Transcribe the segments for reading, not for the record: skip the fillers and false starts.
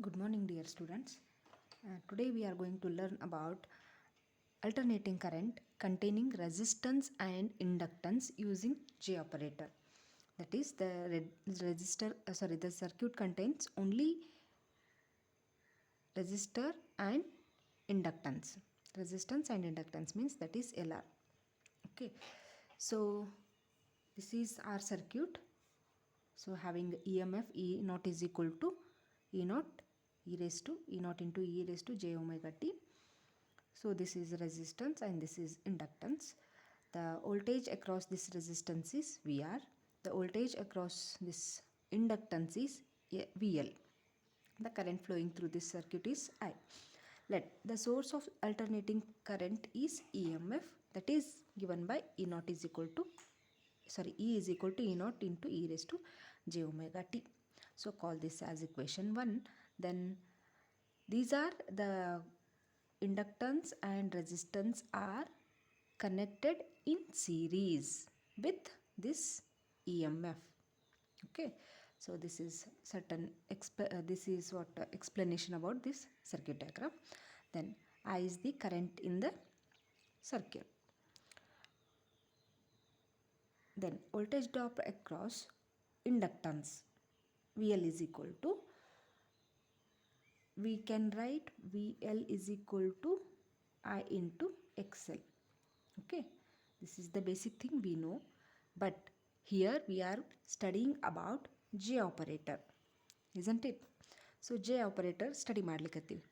Good morning, dear students. Today we are going to learn about alternating current containing resistance and inductance using J operator. That is, the circuit contains only resistor and inductance. Resistance and inductance means that is LR. Okay, so this is our circuit. So having EMF E naught is equal to E naught e raised to E naught into E raised to j omega t. So this is resistance and this is inductance. The voltage across this resistance is VR. The voltage across this inductance is VL. The current flowing through this circuit is I. Let the source of alternating current is EMF, that is given by E naught is equal to E is equal to E naught into E raised to j omega t. So call this as equation 1. Then these are the inductance and resistance are connected in series with this EMF. Okay, so this is this is what explanation about this circuit diagram. Then I is the current in the circuit. Then voltage drop across inductance VL is equal to, we can write VL is equal to I into XL. Okay, this is the basic thing we know, but here we are studying about J operator, isn't it? So J operator study ಮಾಡ್ಲಿಕತ್ತೀವಿ.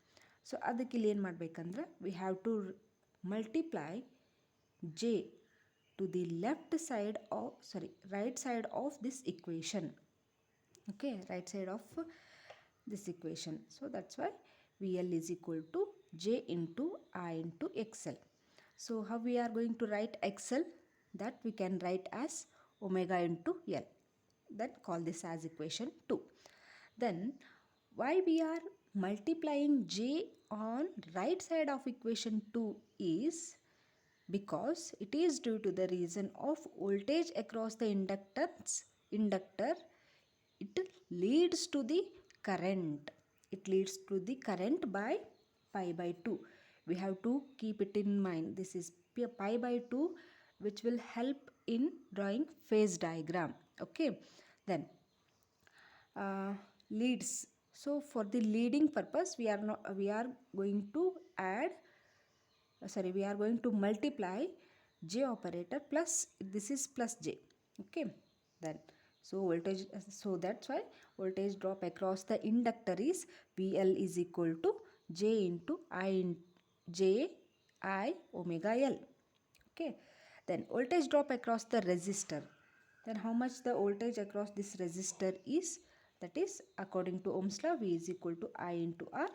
So ಅದಕ್ಕೆ ಇಲ್ಲಿ ಏನು ಮಾಡಬೇಕಂದ್ರೆ we have to multiply J to the right side of this equation. Okay, right side of this equation. So that's why VL is equal to J into I into XL. So how we are going to write XL? That we can write as omega into L. Then call this as equation 2. Then why we are multiplying J on right side of equation 2 is because it is due to the reason of voltage across the inductor. It leads to the current. It leads to the current by pi by 2. We have to keep it in mind. This is pi by 2, which will help in drawing phase diagram. Okay, then leads. So for the leading purpose, we are going to multiply J operator plus, this is plus J. Okay, then so voltage, so that's why voltage drop across the inductor is VL is equal to J into J I omega L. Okay, then voltage drop across the resistor. Then how much the voltage across this resistor is? That is, according to Ohm's law, V is equal to I into R.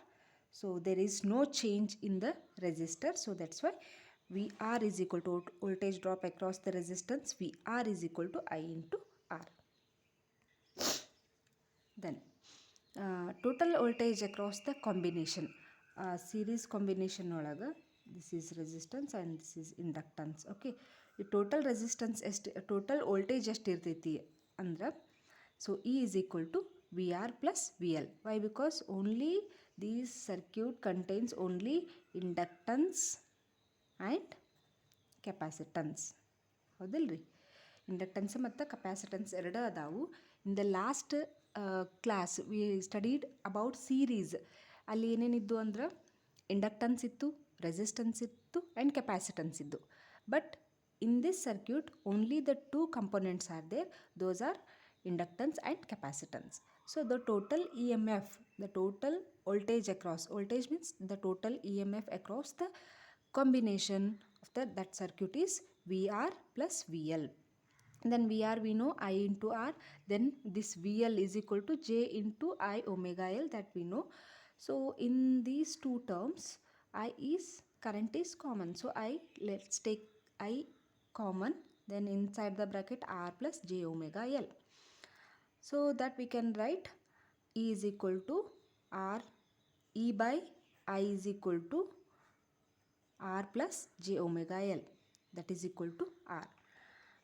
So there is no change in the resistor. So that's why VR is equal to voltage drop across the resistance. VR is equal to I into R. Then total voltage across the combination. Series combination ಒಳಗೆ, this is resistance and this is inductance. Okay, the total resistance total voltage ಎಷ್ಟು ಇರ್ತೈತಿ ಅಂದ್ರೆ, so E is equal to VR plus VL. Why? Because only this circuit contains only inductance and capacitance. ಹೌದಲ್ರಿ? Inductance ಮತ್ತು capacitance ಎರಡು ಅದಾವು. In the last class we studied about series. ಅಲ್ಲಿ ಏನೇನಿದ್ದು ಅಂದ್ರೆ inductance ಇತ್ತು, ರೆಸಿಸ್ಟೆನ್ಸ್ ಇತ್ತು ಆ್ಯಂಡ್ ಕೆಪಾಸಿಟನ್ಸ್ ಇದ್ದು. But in this circuit only the 2 components are there. Those are inductance and capacitance. So the total EMF, the total voltage across, voltage means the total EMF across the combination of that circuit is VR plus VL. Then VR we know I into R. Then this VL is equal to J into I omega L, that we know. So in these two terms, current is common. So let's take I common. Then inside the bracket R plus J omega L. So that we can write E is equal to R. E by I is equal to R plus J omega L. That is equal to R.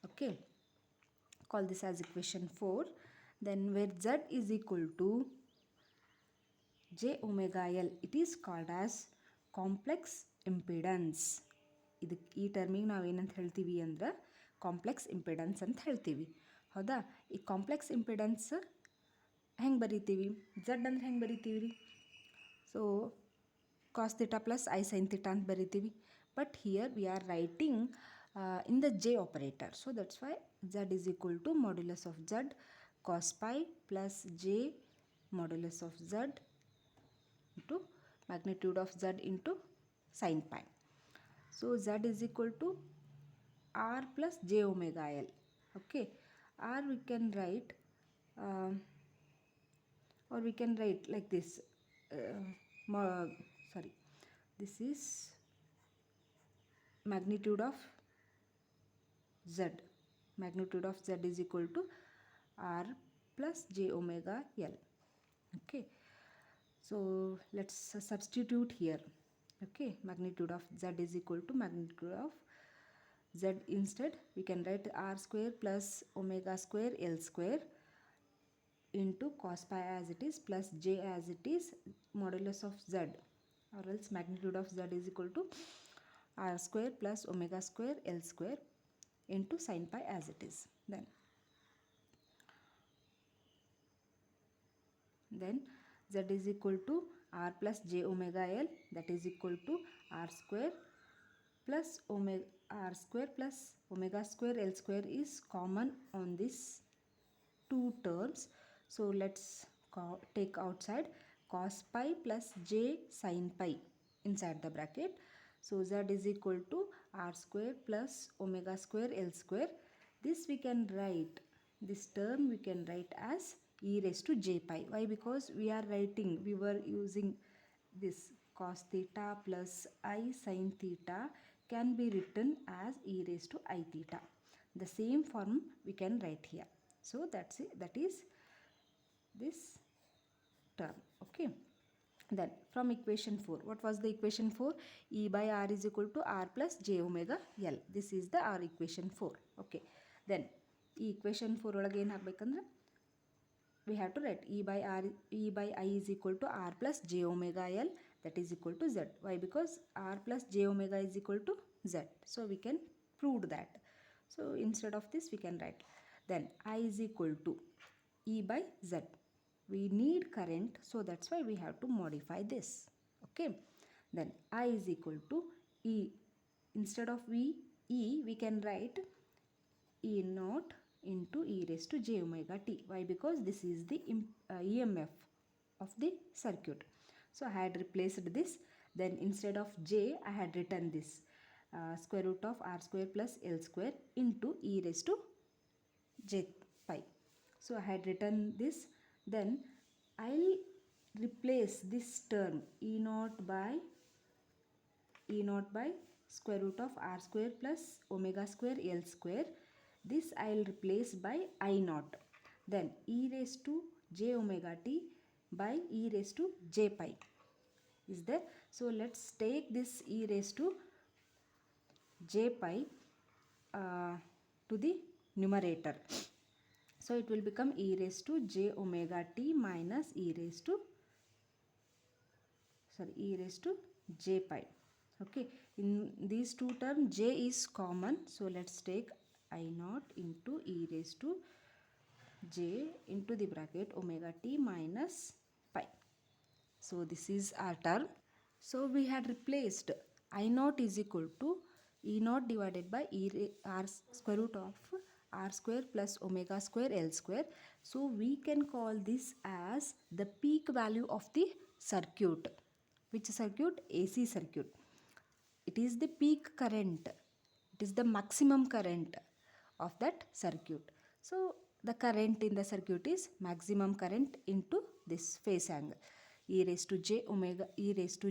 Okay. Call this as equation 4. Then where Z is equal to j omega L, it is called as complex impedance. ಇದಕ್ಕೆ ಈ ಟರ್ಮಿಗೆ ನಾವು ಏನಂತ ಹೇಳ್ತೀವಿ ಅಂದ್ರೆ complex impedance ಅಂತ ಹೇಳ್ತೀವಿ. ಹೌದಾ? ಈ ಕಾಂಪ್ಲೆಕ್ಸ್ ಇಂಪಿಡೆನ್ಸ್ ಹೆಂಗೆ ಬರಿತೀವಿ? ಝಡ್ ಅಂದ್ರೆ ಹೆಂಗೆ ಬರಿತೀವಿ ರೀ? So cos theta plus I sin theta ಅಂತ ಬರಿತೀವಿ. But here we are writing in the j operator. So that's why z is equal to modulus of z cos pi plus j modulus of z into magnitude of z into sin pi. So z is equal to r plus j omega L. Okay, r we can write or we can write like this. This is magnitude of z. Magnitude of z is equal to r plus j omega L. Okay, so let's substitute here. Okay, magnitude of z is equal to magnitude of z. Instead we can write r square plus omega square L square into cos pi as it is plus j as it is modulus of z, or else magnitude of z is equal to r square plus omega square L square into sin pi as it is. Then z is equal to r plus j omega L, that is equal to r square plus omega square L square is common on this two terms. So let's take outside cos pi plus j sin pi inside the bracket. So z is equal to r square plus omega square L square. This we can write, this term we can write as e raised to j pi. Why? Because we were using this cos theta plus I sin theta can be written as e raised to I theta. The same form we can write here. So that's it, that is this term. Okay, then from equation 4, what was the equation 4? E by r is equal to r plus j omega L. This is the r equation 4. Okay, then equation 4 ಒಳಗೆ ಏನು ಹಾಕಬೇಕಂದ್ರೆ we have to write e by I is equal to r plus j omega L, that is equal to z. Why? Because r plus j omega is equal to z. So we can prove that. So instead of this we can write, then I is equal to E by Z. We need current, so that's why we have to modify this. Okay, then I is equal to E. Instead of E, we can write E naught into e raised to j omega t. Why? Because this is the EMF of the circuit. So I had replaced this. Then instead of j, I had written this square root of r square plus L square into e raised to j pi. So I had written this. Then I'll replace this term e naught by square root of r square plus omega square L square. This I'll replace by I naught. Then e raised to j omega t by e raised to j pi is there. So let's take this e raised to j pi to the numerator. So it will become e raised to j omega t minus e raised to j pi. Okay, in these two terms j is common, so let's take I naught into e raised to j into the bracket omega t minus pi. So this is our term. So we had replaced I naught is equal to e naught divided by r square root of r square plus omega square L square. So we can call this as the peak value of the circuit. Which circuit? AC circuit. It is the peak current, it is the maximum current of that circuit. So the current in the circuit is maximum current into this phase angle, e raised to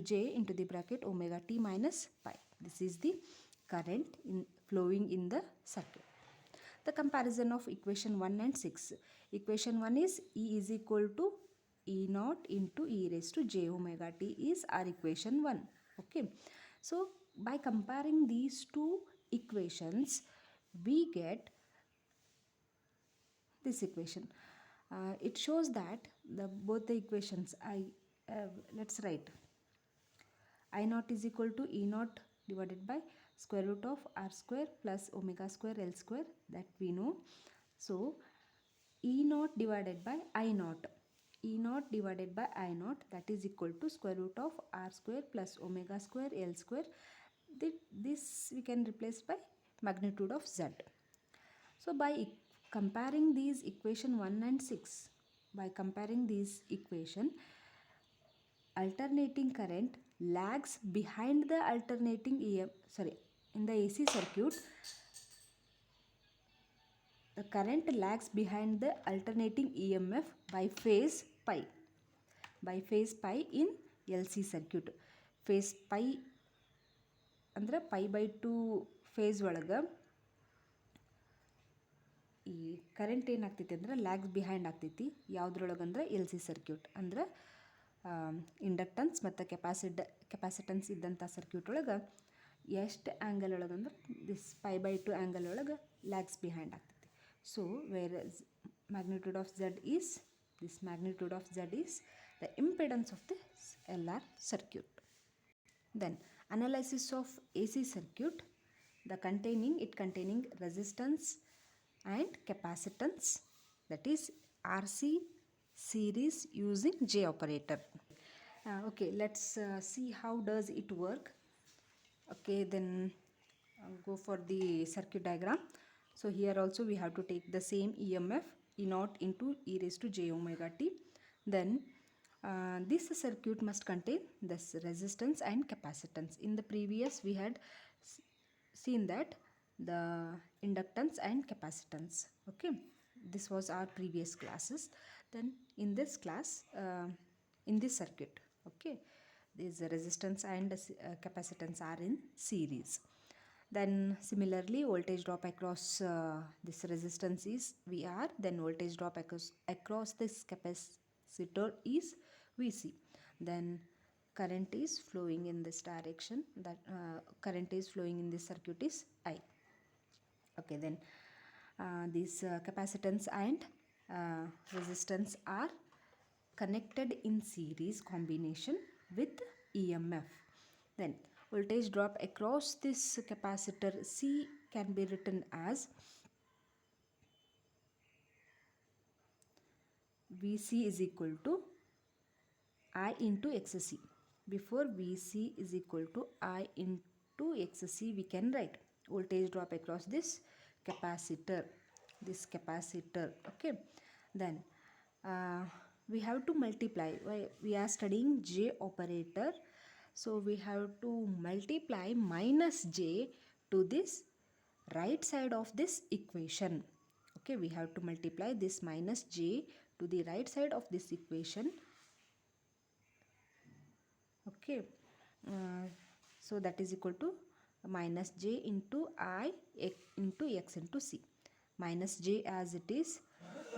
j into the bracket omega t minus pi. This is the current flowing in the circuit. The comparison of equation 1 and 6. Equation 1 is E is equal to E naught into e raised to j omega t is our equation 1. Okay, so by comparing these two equations we get this equation. It shows that both the equations let's write I naught is equal to E naught divided by square root of R square plus omega square L square, that we know. So E naught divided by I naught, E naught divided by I naught, that is equal to square root of R square plus omega square L square. This we can replace by magnitude of Z. So by comparing these equation 1 and 6, by comparing these equation, alternating current lags behind the alternating in the AC circuit, the current lags behind the alternating EMF by phase pi in LC circuit. Phase pi ಅಂದ್ರೆ pi by 2 phase ಒಳಗೆ ಈ current ಏನಾಗ್ತೈತಿ ಅಂದ್ರೆ lags behind ಆಗ್ತೈತಿ. ಯಾವುದ್ರೊಳಗಂದ್ರೆ L C circuit ಅಂದ್ರೆ inductance ಮತ್ತು capacitance ಇದ್ದಂಥ ಸರ್ಕ್ಯೂಟ್ ಒಳಗೆ ಎಷ್ಟು ಆ್ಯಂಗಲ್ ಒಳಗಂದ್ರೆ ದಿಸ್ pi by 2 ಆ್ಯಂಗಲ್ ಒಳಗೆ ಲ್ಯಾಗ್ಸ್ ಬಿಹೈಂಡ್ ಆಗ್ತೈತಿ. So where magnitude of Z is, this magnitude of Z is the impedance of the LR circuit. Then analysis of AC circuit, it containing resistance and capacitance, that is RC series using J operator. Okay, let's see how does it work. Okay, then go for the circuit diagram. So here also we have to take the same EMF E naught into e raised to j omega t. Then this circuit must contain this resistance and capacitance. In the previous we had seen that the inductance and capacitance. Okay, this was our previous classes. Then in this class, in this circuit, okay, these resistance and capacitance are in series. Then similarly voltage drop across this resistance is VR, then voltage drop across this capacitor is VC. Then current is flowing in this direction, that current is flowing in this circuit is I. Okay, then these capacitance and resistance are connected in series combination with EMF. Then voltage drop across this capacitor C can be written as VC is equal to I into XC. Before VC is equal to I into XC, we can write voltage drop across this capacitor. Okay, then we have to multiply. We are studying J operator, so we have to multiply minus J to this right side of this equation. Okay, we have to multiply this minus J to the right side of this equation. Okay, so that is equal to minus J into I into X into C. Minus J as it is,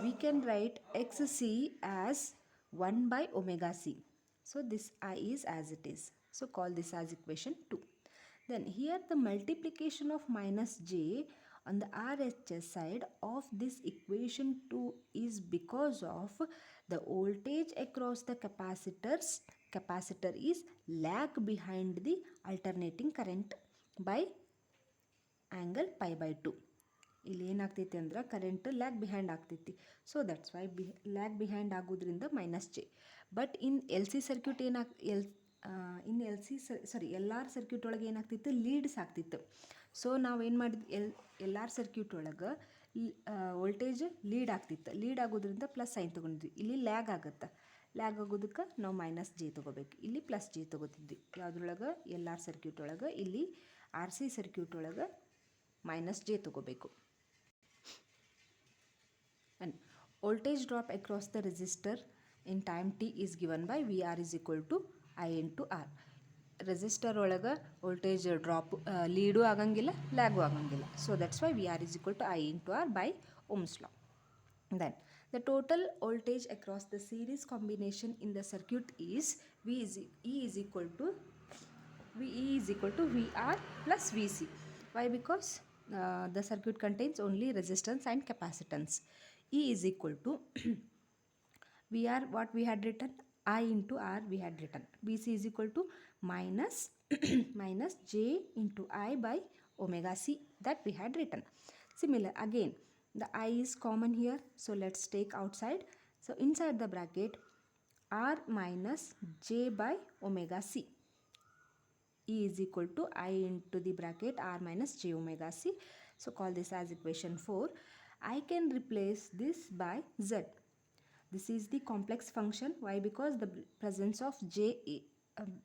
we can write XC as 1 by omega C. So this I is as it is. So call this as equation 2. Then here the multiplication of minus J on the RHS side of this equation 2 is because of the voltage across the capacitor is lag behind the alternating current by angle pi by 2. ಇಲ್ಲಿ ಏನಾಗ್ತೈತಿ ಅಂದ್ರೆ current lag behind ಆಗ್ತೈತಿ. So that's why lag behind ಆಗೋದ್ರಿಂದ minus J. But in L C circuit L R circuit ಒಳಗೆ ಏನಾಗ್ತಿತ್ತು, leads ಆಗ್ತಿತ್ತು. ಸೊ ನಾವೇನು ಮಾಡಿದ್ವಿ, ಎಲ್ ಆರ್ ಸರ್ಕ್ಯೂಟ್ ಒಳಗೆ ವೋಲ್ಟೇಜ್ ಲೀಡ್ ಆಗ್ತಿತ್ತು. ಲೀಡ್ ಆಗೋದ್ರಿಂದ ಪ್ಲಸ್ ಸೈನ್ ತೊಗೊಂಡಿದ್ವಿ. ಇಲ್ಲಿ ಲ್ಯಾಗ್ ಆಗುತ್ತೆ. ಲ್ಯಾಗ್ ಆಗೋದಕ್ಕೆ ನಾವು minus J ತೊಗೋಬೇಕು. ಇಲ್ಲಿ ಪ್ಲಸ್ J ತೊಗೋತಿದ್ವಿ. ಯಾವುದ್ರೊಳಗೆ ಎಲ್ ಆರ್ ಸರ್ಕ್ಯೂಟ್ ಒಳಗೆ. ಇಲ್ಲಿ ಆರ್ ಸಿ ಸರ್ಕ್ಯೂಟ್ ಒಳಗೆ minus J ತೊಗೋಬೇಕು. And voltage drop across the resistor in time t is given by VR is equal to I into R. Resistor ಒಳಗೆ voltage drop lead ಆಗಂಗಿಲ್ಲ, lag ಆಗಂಗಿಲ್ಲ. So that's why VR is equal to I into R by Ohm's law. Then the total voltage across the series combination in the circuit is E is equal to VR plus VC. Why? Because the circuit contains only resistance and capacitance. E is equal to VR, what we had written, I into R we had written. BC is equal to minus minus J into I by omega C, that we had written. Similar again, the I is common here, so let's take outside. So inside the bracket R minus J by omega C. E is equal to I into the bracket R minus J omega C. So call this as equation 4. I can replace this by Z. This is the complex function. Why? Because the presence of J,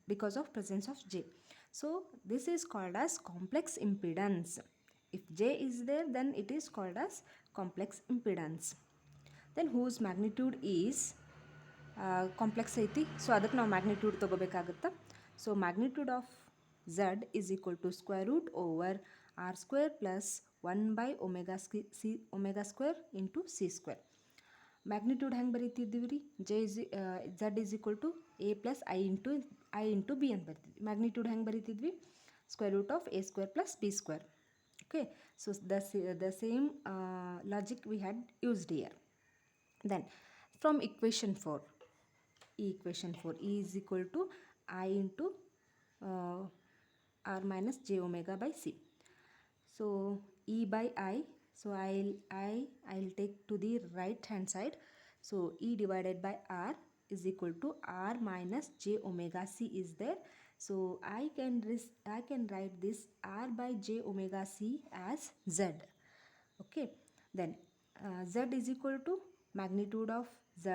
because of presence of J. So this is called as complex impedance. If J is there, then it is called as complex impedance. Then whose magnitude is complex ಐತಿ, so ಅದಕ್ಕೆ ನಾವು magnitude ತೊಗೋಬೇಕಾಗುತ್ತೆ. So magnitude of Z is equal to square root over R square plus omega square into C square. Magnitude ಹೆಂಗೆ ಬರೀತಿದ್ದೀವಿ ರೀ? Z is equal to A plus I into B ಅಂತ ಬರ್ತಿದ್ವಿ. Magnitude ಹೆಂಗೆ ಬರೀತಿದ್ವಿ? Square root of A square plus B square. Okay, so the same logic we had used here. Then from equation 4, equation 4, E is equal to I into R minus J omega by C. So E by I, so I'll take to the right hand side. So E divided by R is equal to R minus J omega C is there. So I can write this R by J omega C as Z. Okay, then Z is equal to magnitude of Z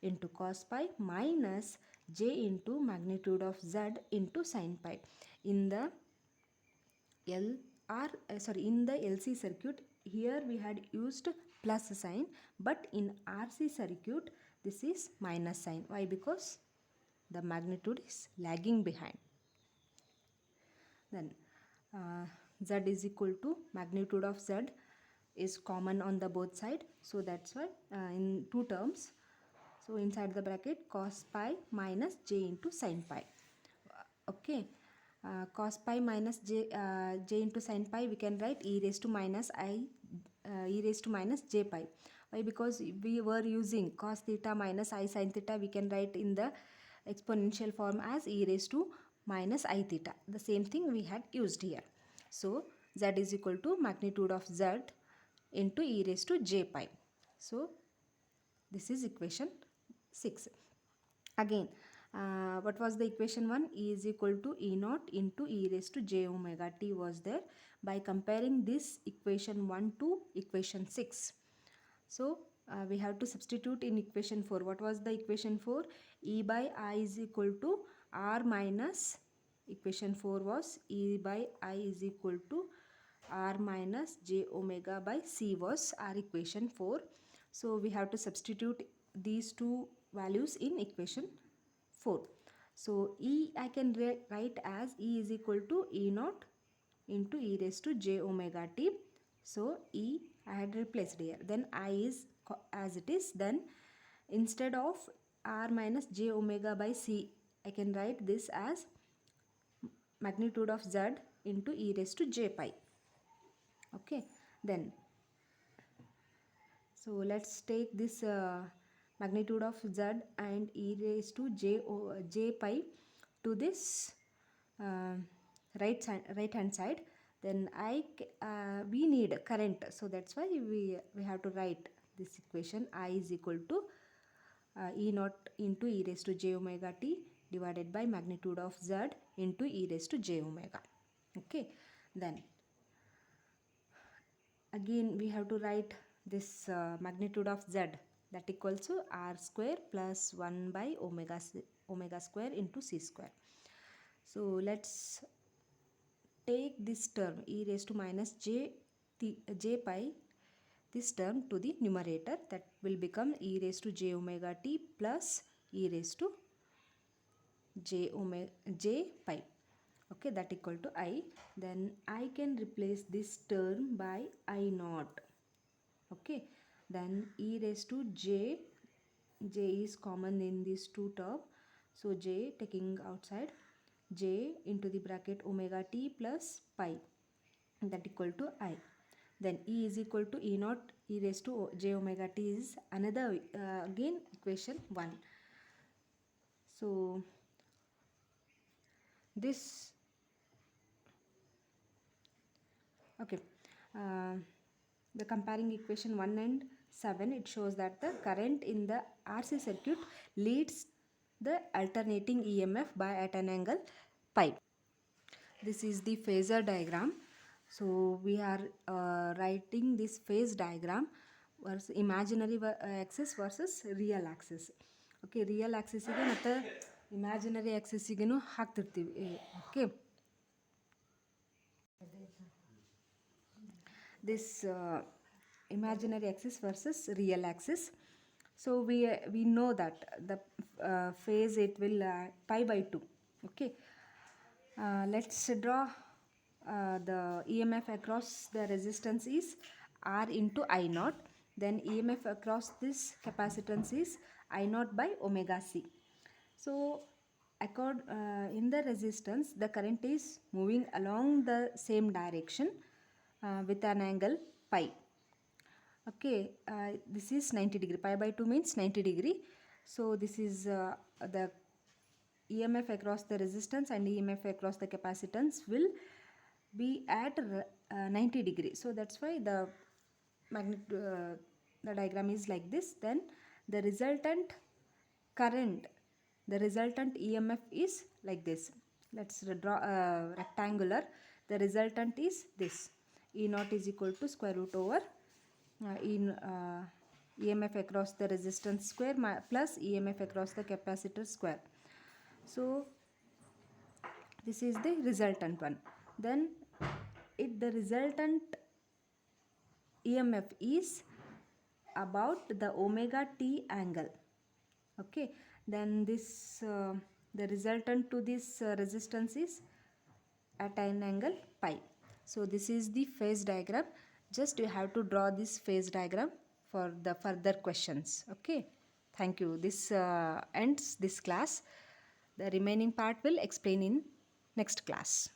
into cos pi minus J into magnitude of Z into sin pi. In the in the LC circuit, here we had used plus sign, but in RC circuit this is minus sign. Why? Because the magnitude is lagging behind. Then Z is equal to magnitude of Z is common on the both side, so that's why in two terms, so inside the bracket cos pi minus J into sin pi. Okay, cos pi minus J into sin pi, we can write e raised to minus j pi. Why? Because we were using cos theta minus I sin theta, we can write in the exponential form as e raised to minus I theta. The same thing we had used here. So Z is equal to magnitude of Z into e raised to j pi. So this is equation 6. Again, what was the equation 1? E is equal to E naught into e raised to j omega t was there. By comparing this equation 1 to equation 6, so we have to substitute in equation 4. What was the equation 4? E by I is equal to R minus, equation 4 was E by I is equal to R minus J omega by C was our equation 4. So we have to substitute these two values in equation 4. So E I can write as E is equal to E naught into e raised to j omega t. So E I had replaced here. Then I is as it is. Then instead of R minus j omega by C, I can write this as magnitude of Z into e raised to j pi. Okay, then so let's take this magnitude of Z and e raised to j pi to this right hand side. Then we need current, so that's why we have to write this equation. I is equal to E naught into e raised to j omega t divided by magnitude of Z into e raised to j omega. Okay, then again we have to write this magnitude of Z, that equals to R square plus 1 by omega square into C square. So let's take this term e raised to minus j pi, this term to the numerator, that will become e raised to j omega t plus e raised to j pi. Okay, that equal to I. Then I can replace this term by I naught. Okay, then e raised to j is common in these two terms, so j taking outside, j into the bracket omega t plus pi, that equal to I. Then E is equal to E naught e raised to j omega t is another again equation 1. So this, okay, uh, the comparing equation 1 and 7, it shows that the current in the RC circuit leads the alternating EMF by at an angle pi. This is the phasor diagram. So we are writing this phase diagram versus imaginary axis versus real axis. Okay, real axis ಗೆ ಮತ್ತೆ imaginary axis ಗೆನೂ ಹಾಕ್ತಿರ್ತೀವಿ. Okay, this imaginary axis versus real axis. So we know that the phase, it will pi by 2. Okay, let's draw the EMF across the resistance is R into I naught. Then EMF across this capacitance is I naught by omega C. So in the resistance, the current is moving along the same direction with an angle pi. Okay, this is 90 degree. Pi by 2 means 90 degree. So this is the EMF across the resistance and EMF across the capacitance will be at 90 degree. So that's why the the diagram is like this. Then the resultant current, the resultant EMF is like this. Let's draw a rectangular. The resultant is this. E naught is equal to square root over EMF across the resistance square plus EMF across the capacitor square. So this is the resultant one. Then the resultant EMF is about the omega t angle. Okay, then this the resultant to this resistance is at an angle pi. So this is the phase diagram. Just you have to draw this phase diagram for the further questions. Okay, thank you. This ends this class. The remaining part will explain in next class.